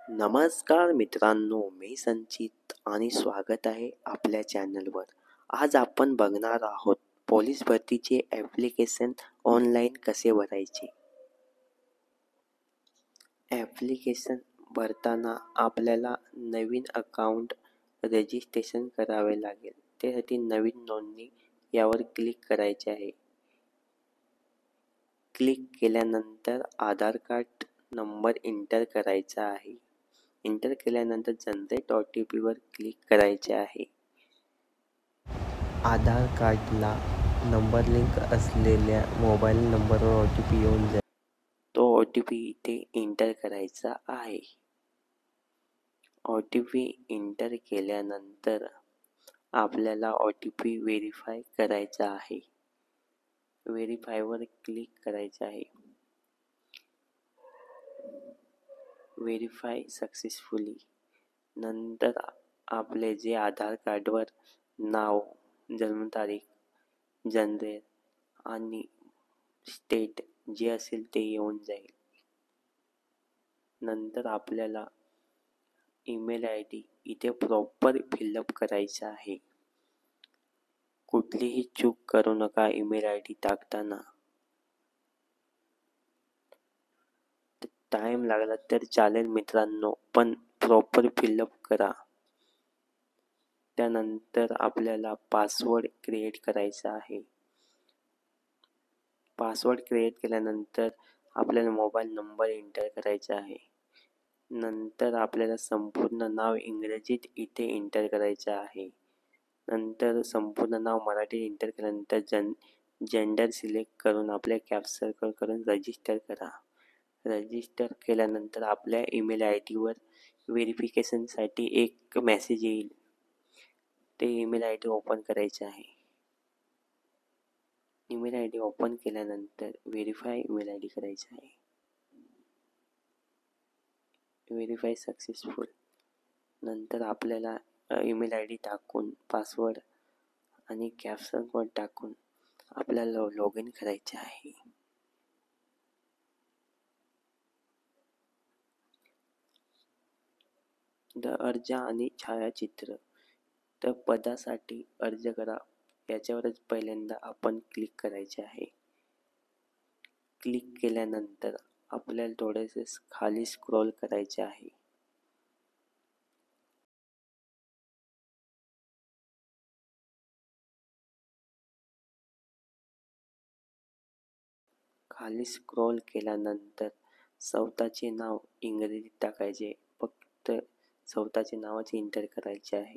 नमस्कार मित्रांनो, मी संचित आणि स्वागत आहे आपल्या चॅनलवर. आज आपण बघणार आहोत पोलीस भरतीचे ॲप्लिकेशन ऑनलाईन कसे भरायचे. ॲप्लिकेशन भरताना आपल्याला नवीन अकाउंट रजिस्ट्रेशन करावे लागेल. त्यासाठी नवीन नोंदणी यावर क्लिक करायचे आहे. क्लिक केल्यानंतर आधार कार्ड नंबर एंटर करायचा आहे. एंटर केल्यानंतर जनरेट OTPवर क्लिक करायचे आहे. आधार कार्डला नंबर लिंक असलेल्या मोबाईल नंबरवर OTP येऊन जाईल. तो OTP इथे एंटर करायचा आहे. OTP एंटर केल्यानंतर आपल्याला OTP व्हेरीफाय करायचा आहे. व्हेरीफायवर क्लिक करायचे आहे. Verify successfully. नंतर आपले जे आधार कार्डवर नाव, जन्मतारीख, जनरेट आणि स्टेट जे असेल ते येऊन जाईल. नंतर आपल्याला ईमेल ID इथे प्रॉपर फिलअप करायचा आहे. कुठलीही चूक करू नका ईमेल ID टाकताना. टाइम लागला तर चालेल मित्रांनो, पण प्रॉपर फिलअप करा. त्यानंतर आपल्याला पासवर्ड क्रिएट करायचा आहे. पासवर्ड क्रिएट केल्यानंतर आपल्याला मोबाईल नंबर एंटर करायचा आहे. नंतर आपल्याला संपूर्ण नाव इंग्रजीत इथे एंटर करायचं आहे. नंतर संपूर्ण नाव मराठी एंटर केल्यानंतर जेंडर सिलेक्ट करून आपल्या कॅप सर्कल करून रजिस्टर करा. रजिस्टर केल्यानंतर आपल्या ईमेल IDवर व्हेरिफिकेशनसाठी एक मेसेज येईल. ते ईमेल ID ओपन करायचे आहे. ईमेल ID ओपन केल्यानंतर व्हेरीफाय ईमेल ID करायचं आहे. Verify successful. नंतर आपल्याला ईमेल ID टाकून पासवर्ड आणि कॅप्शन कोड टाकून आपल्याला लॉग इन करायचे आहे. अर्ज आणि छायाचित्र. तर पदासाठी अर्ज करा याच्यावरच पहिल्यांदा आपण क्लिक करायचे आहे. क्लिक केल्यानंतर आपल्याला थोडेसे खाली स्क्रोल करायचे आहे. खाली स्क्रोल केल्यानंतर स्वतःचे नाव इंग्रजीत टाकायचे. फक्त स्वतःचे नावच एंटर करायचे आहे.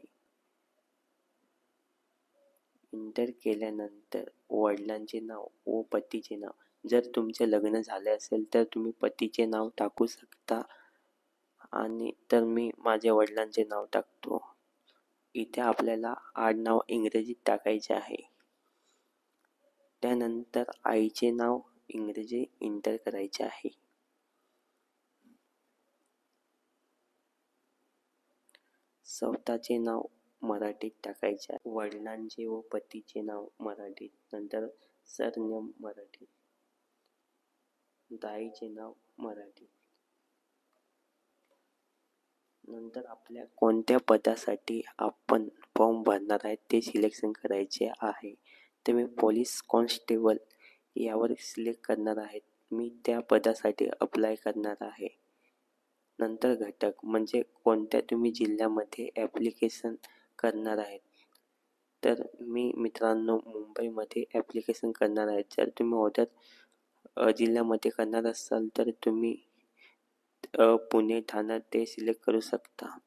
एंटर केल्यानंतर वडिलांचे नाव व पतीचे नाव. जर तुमचे लग्न झाले असेल तर तुम्ही पतीचे नाव टाकू शकता. आणि तर मी माझ्या वडिलांचे नाव टाकतो. इथे आपल्याला आडनाव इंग्रजीत टाकायचे आहे. त्यानंतर आईचे नाव इंग्रजी एंटर करायचे आहे. स्वतःचे नाव मराठीत टाकायचे आहे. वडिलांचे व पतीचे नाव मराठीत. नंतर सरनेम मराठीत. ताईचे नाव मराठीत. नंतर आपल्या कोणत्या पदासाठी आपण फॉर्म भरणार आहे ते सिलेक्शन करायचे आहे. तर मी पोलीस कॉन्स्टेबल यावर सिलेक्ट करणार आहे. मी त्या पदासाठी अप्लाय करणार आहे. नंतर घटक म्हणजे कोणत्या तुम्ही जिल्ह्यामध्ये ॲप्लिकेशन करणार आहेत. तर मी मित्रांनो मुंबईमध्ये ॲप्लिकेशन करणार आहे. जर तुम्ही अदर जिल्ह्यामध्ये करणार असाल तर तुम्ही पुणे, ठाणे ते सिलेक्ट करू शकता.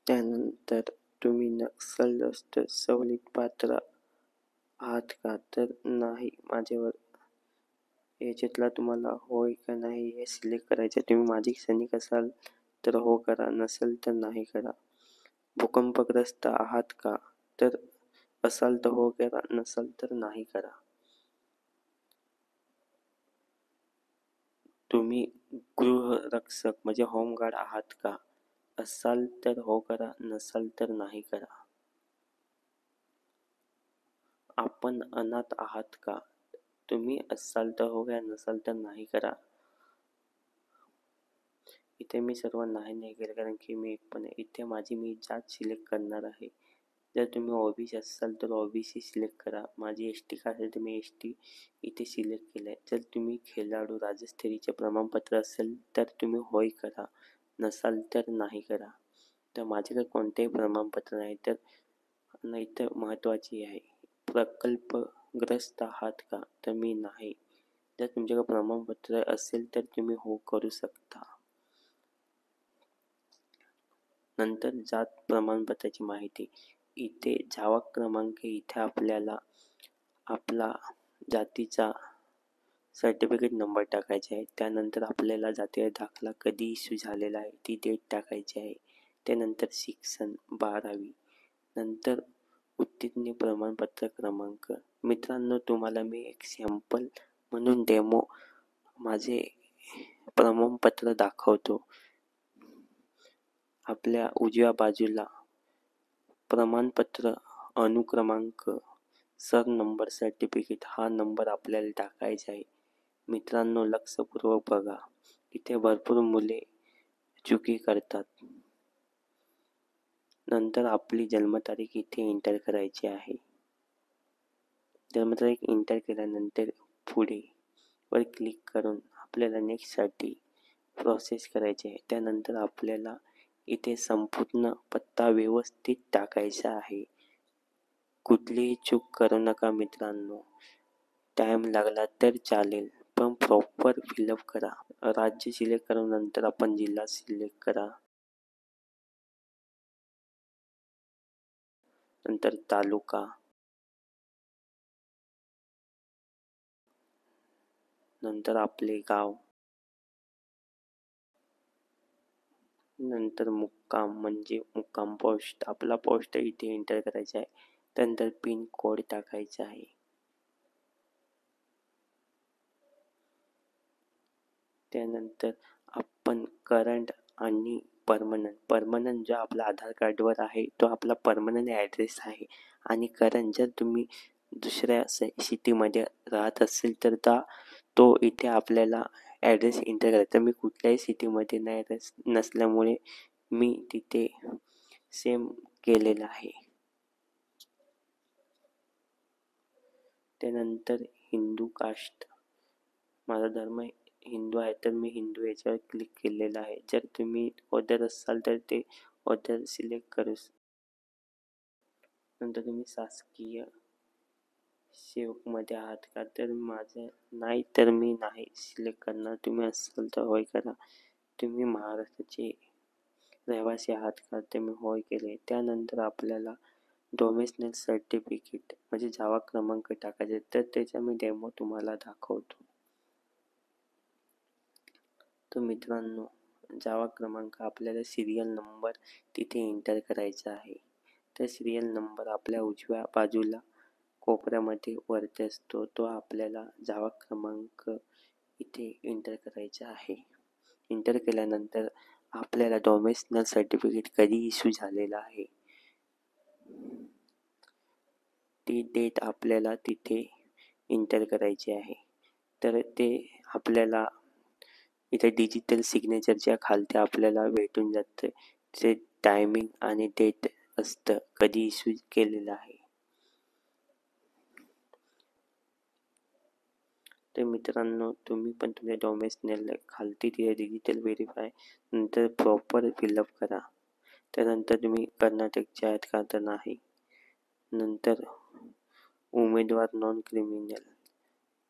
त्यानंतर तुम्ही नक्षलग्रस्त सवलत पात्र आहात का, तर नाही. माझ्यावर याच्यातला तुम्हाला होय का नाही हे सिलेक्ट करायचे. तुम्ही माजी सैनिक असाल तर हो करा, नसेल तर नाही करा. भूकंपग्रस्त आहात का, तर असाल तर हो करा, नसाल तर नाही करा. तुम्ही गृहरक्षक म्हणजे होमगार्ड आहात का, असाल तर हो करा, नसाल तर नाही करा. आपण अनाथ आहात का, तुम्ही असाल तर हो करा, नसाल तर नाही करा. इथे मी सर्व नाही केलं, कारण की मी एक पण आहे. इथे मी जात सिलेक्ट करणार आहे. जर तुम्ही ओबीसी असाल तर ओबीसी सिलेक्ट करा. माझी एस टी कास्ट असेल तर मी एस टी इथे सिलेक्ट केलं आहे. जर तुम्ही खेळाडू राज्यस्तरीचे प्रमाणपत्र असेल तर तुम्ही होय करा, नसाल तर नाही करा. तर माझ्याकडे कोणतेही प्रमाणपत्र नाही. तर महत्त्वाची आहे, प्रकल्पग्रस्त आहात का? तर मी नाही. जर तुमच्याकडे प्रमाणपत्र असेल तर तुम्ही हो करू शकता. नंतर जात प्रमाणपत्राची माहिती. इथे जावा क्रमांक, इथे आपल्याला आपला जातीचा सर्टिफिकेट नंबर टाकायचा आहे. त्यानंतर आपल्याला जातीय दाखला कधी इश्यू झालेला आहे ती डेट टाकायची आहे. त्यानंतर शिक्षण 12वी, नंतर उत्तीर्ण प्रमाणपत्र क्रमांक. मित्रांनो, तुम्हाला मी एक सॅम्पल म्हणून डेमो माझे प्रमाणपत्र दाखवतो. आपल्या उजव्या बाजूला प्रमाणपत्र अनुक्रमांक सर नंबर सर्टिफिकेट हा नंबर आपल्याला टाकायचा आहे. मित्रांनो, लक्षपूर्वक बघा. इथे भरपूर मुले चुकी करतात. नंतर आपली जन्मतारीख इथे एंटर करायची आहे. जन्मतारीख एंटर केल्यानंतर पुढे वर क्लिक करून आपल्याला नेक्स्टसाठी प्रोसेस करायची आहे. त्यानंतर आपल्याला इथे संपूर्ण पत्ता व्यवस्थित टाकायचा आहे. कुठलीही चूक करू नका मित्रांनो. टाइम लागला तर चालेल, पण प्रॉपर फिलअप करा. राज्य सिलेक्ट करून नंतर आपण जिल्हा सिलेक्ट करा. नंतर तालुका, नंतर आपले गाव, नंतर मुक्काम म्हणजे मुक्काम पोस्ट, आपला पोस्ट इथे एंटर करायचा आहे. त्यानंतर पिन कोड टाकायचा आहे. त्यानंतर आपण करंट आणि परमनंट जो आपला आधार कार्डवर आहे तो आपला परमनंट ॲड्रेस आहे. आणि करंट जर तुम्ही दुसऱ्या सिटीमध्ये राहत असेल तर तो इथे आपल्याला ॲड्रेस एंटर करायचा. मी कुठल्याही सिटीमध्ये नाही नसल्यामुळे मी तिथे सेम केलेलं आहे. त्यानंतर हिंदू कास्ट, माझा धर्म हिंदू आहे तर मी हिंदू याच्यावर क्लिक केलेलं आहे. जर तुम्ही अदर असाल तर ते अदर सिलेक्ट करू. नंतर तुम्ही शासकीय सेवकमध्ये आहात का? तर माझं नाही, तर मी नाही सिलेक्ट करणार. तुम्ही असाल तर होय करा. तुम्ही महाराष्ट्राचे रहिवासी आहात का? तर मी होय केले. त्यानंतर आपल्याला डोमेस्टिक सर्टिफिकेट म्हणजे जावा क्रमांक टाकायचे, तर त्याचा मी डेमो तुम्हाला दाखवतो. तर मित्रांनो, जावा क्रमांक आपल्याला सिरियल नंबर तिथे एंटर करायचा आहे. तर सिरियल नंबर आपल्या उजव्या बाजूला कोपऱ्यामध्ये वरती असतो, तो आपल्याला जावा क्रमांक इथे एंटर करायचा आहे. एंटर केल्यानंतर आपल्याला डोमेस्टिक सर्टिफिकेट कधी इश्यू झालेला आहे ती डेट आपल्याला तिथे एंटर करायची आहे. तर ते आपल्याला इथे डिजिटल सिग्नेचरच्या खालती आपल्याला भेटून जातं. ते टायमिंग आणि डेट असतं कधी इश्यू केलेलं आहे. तर मित्रांनो, तुम्ही पण तुमच्या डोमेस्टिक खालती तिथे डिजिटल व्हेरीफाय नंतर प्रॉपर फिलअप करा. त्यानंतर तुम्ही कर्नाटकचे आहेत का? तर नाही. नंतर उमेदवार नॉन क्रिमिनल,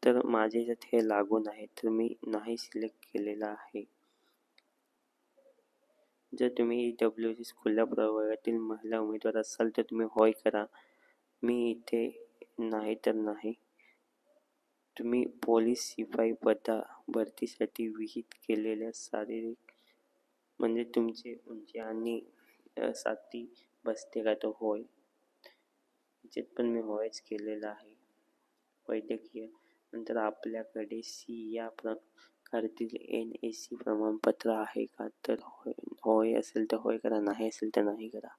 तर माझे याच्यात हे लागून आहे तर मी नाही सिलेक्ट केलेलं आहे. जर तुम्ही EWC खुल्या प्रवर्गातील महिला उमेदवार असाल तर तुम्ही होय करा. मी इथे नाही तर नाही. तुम्ही पोलीस शिपाई भरतीसाठी विहित केलेल्या शारीरिक म्हणजे तुमची उंची आणि साथी बसते का? तर होय. याच्यात पण मी होयच केलेलं आहे. वैद्यकीय, नंतर आपल्याकडे सी या प्रकारतील NAC प्रमाणपत्र आहे का? तर होय असेल तर होय करा, नाही असेल तर नाही करा.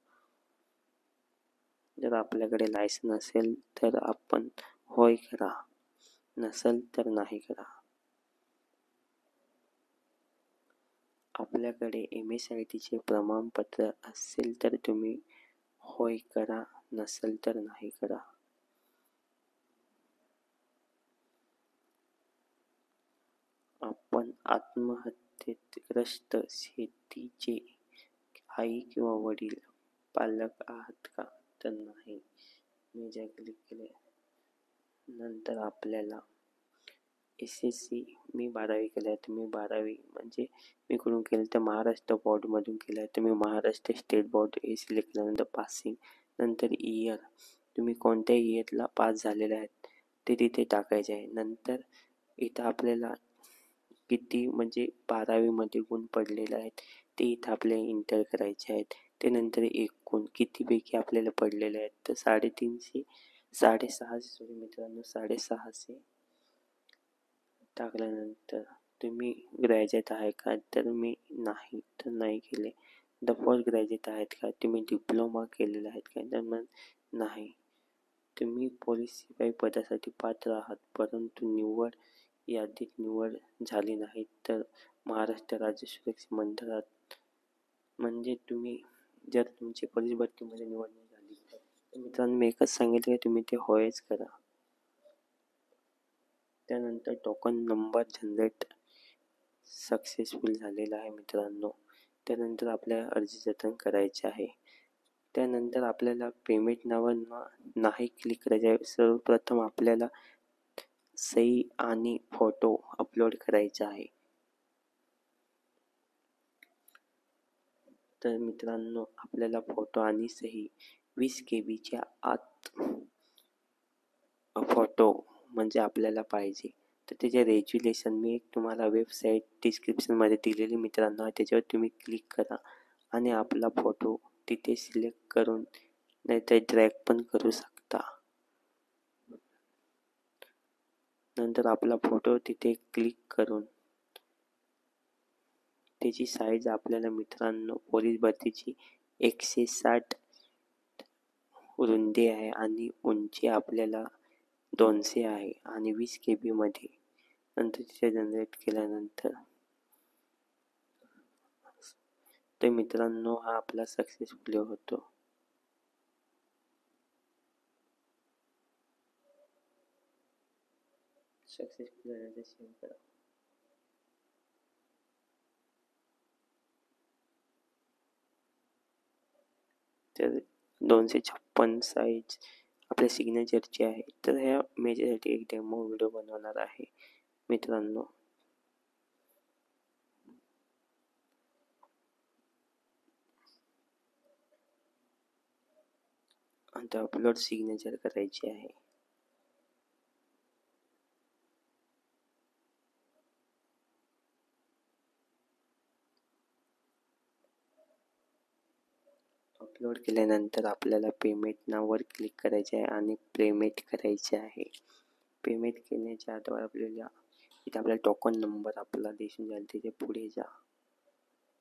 जर आपल्याकडे लायसन असेल तर आपण होय करा, नसेल तर नाही करा. आपल्याकडे MSITचे प्रमाणपत्र असेल तर तुम्ही होय करा, नसेल तर नाही करा. आपण आत्महत्येग्रस्त शेतीचे आई किंवा वडील पालक आहात का? तर नाही. मी ज्या क्लिक केले नंतर आपल्याला SSC मी 12वी केलं आहे. तुम्ही 12वी म्हणजे मी कुठून केलं तर महाराष्ट्र बोर्डमधून केलं आहे. तुम्ही महाराष्ट्र स्टेट बोर्ड हे सिलेक्ट केल्यानंतर पासिंग नंतर इयर तुम्ही कोणत्या इयरला पास झालेले आहेत ते तिथे टाकायचे आहे. नंतर इथं आपल्याला किती म्हणजे 12वीमध्ये गुण पडलेले आहेत ते इथं आपल्याला एंटर करायचे आहेत. ते नंतर एकूण कितीपैकी आपल्याला पडलेले आहेत तर 350 650 सॉरी मित्रांनो 650 टाकल्यानंतर तुम्ही ग्रॅज्युएट आहे का? तर मी नाही, तर नाही केले. द पोस्ट ग्रॅज्युएट आहेत का? तुम्ही डिप्लोमा केलेला आहेत का? तर मग नाही. तुम्ही पोलीस शिपाई पदासाठी पात्र आहात परंतु निवड यादीत निवड झाली नाही तर महाराष्ट्र राज्य सुरक्षा मंडळात म्हणजे तुम्ही जर तुमची पोलीस भरतीमध्ये निवड नाही झाली तर मित्रांनो मी एकच सांगितलं की तुम्ही ते होयच करा. त्यानंतर टोकन नंबर जनरेट सक्सेसफुल झालेला आहे मित्रांनो. त्यानंतर आपल्याला अर्ज जतन करायचे आहे. त्यानंतर आपल्याला पेमेंट नावावर नाही क्लिक करायचे आहे. सर्वप्रथम आपल्याला सही आणि फोटो अपलोड करायचा आहे. तर मित्रांनो आपल्याला फोटो आणि सही 20 KBच्या आत फोटो म्हणजे आपल्याला पाहिजे. तर त्याचे रेज्युलेशन मी एक तुम्हाला वेबसाईट डिस्क्रिप्शनमध्ये दिलेली मित्रांनो त्याच्यावर तुम्ही क्लिक करा आणि आपला फोटो तिथे सिलेक्ट करून नाहीतर ड्रॅग पण करू शकता. नंतर आपला फोटो तिथे क्लिक करून त्याची साईज आपल्याला मित्रांनो पोलीस भरतीची 160 रुंदी आहे आणि उंची आपल्याला 200 आहे आणि 20 KB मध्ये. नंतर तिथे जनरेट केल्यानंतर तर मित्रांनो हा आपला सक्सेसफुल होतो. सक्सेसफुल झाल्याचा सेव्ह करा. तर 256 साईज आपल्या सिग्नेचरची आहे. तर ह्या माझ्यासाठी एक डेमो व्हिडिओ बनवणार आहे मित्रांनो. आता अपलोड सिग्नेचर करायची आहे. अपलोड केल्यानंतर आपल्याला पेमेंट नावावर क्लिक करायचे आहे आणि पेमेंट करायचे आहे. पेमेंट केल्याच्या आधार आपल्याला इथे आपला टोकन नंबर आपला दिसून जाईल त्याच्या पुढे जा.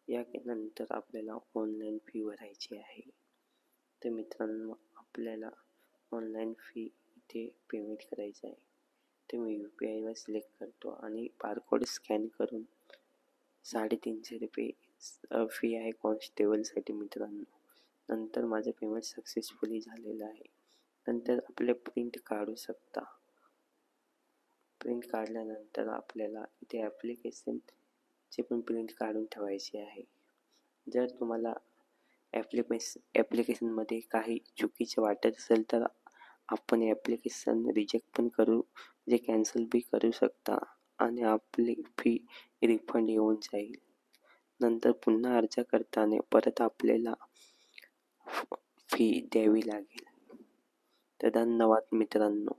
यानंतर आपल्याला ऑनलाईन फी भरायची आहे. तर मित्रांनो आपल्याला ऑनलाईन फी इथे पेमेंट करायचं आहे. तर मी UPIवर सिलेक्ट करतो आणि बारकोड स्कॅन करून 350 रुपये फी आहे कॉन्स्टेबलसाठी मित्रांनो. नंतर माझं पेमेंट सक्सेसफुली झालेलं आहे. नंतर आपले प्रिंट काढू शकता. प्रिंट काढल्यानंतर आपल्याला इथे ॲप्लिकेशनचे पण प्रिंट काढून ठेवायचे आहे. जर तुम्हाला ॲप्लिकेशनमध्ये काही चुकीचे वाटत असेल तर आपण ॲप्लिकेशन रिजेक्ट पण करू म्हणजे कॅन्सल बी करू शकता आणि आपली फी रिफंड येऊन जाईल. नंतर पुन्हा अर्ज करताना परत आपल्याला फी द्यावी लागेल. तर धन्यवाद मित्रांनो.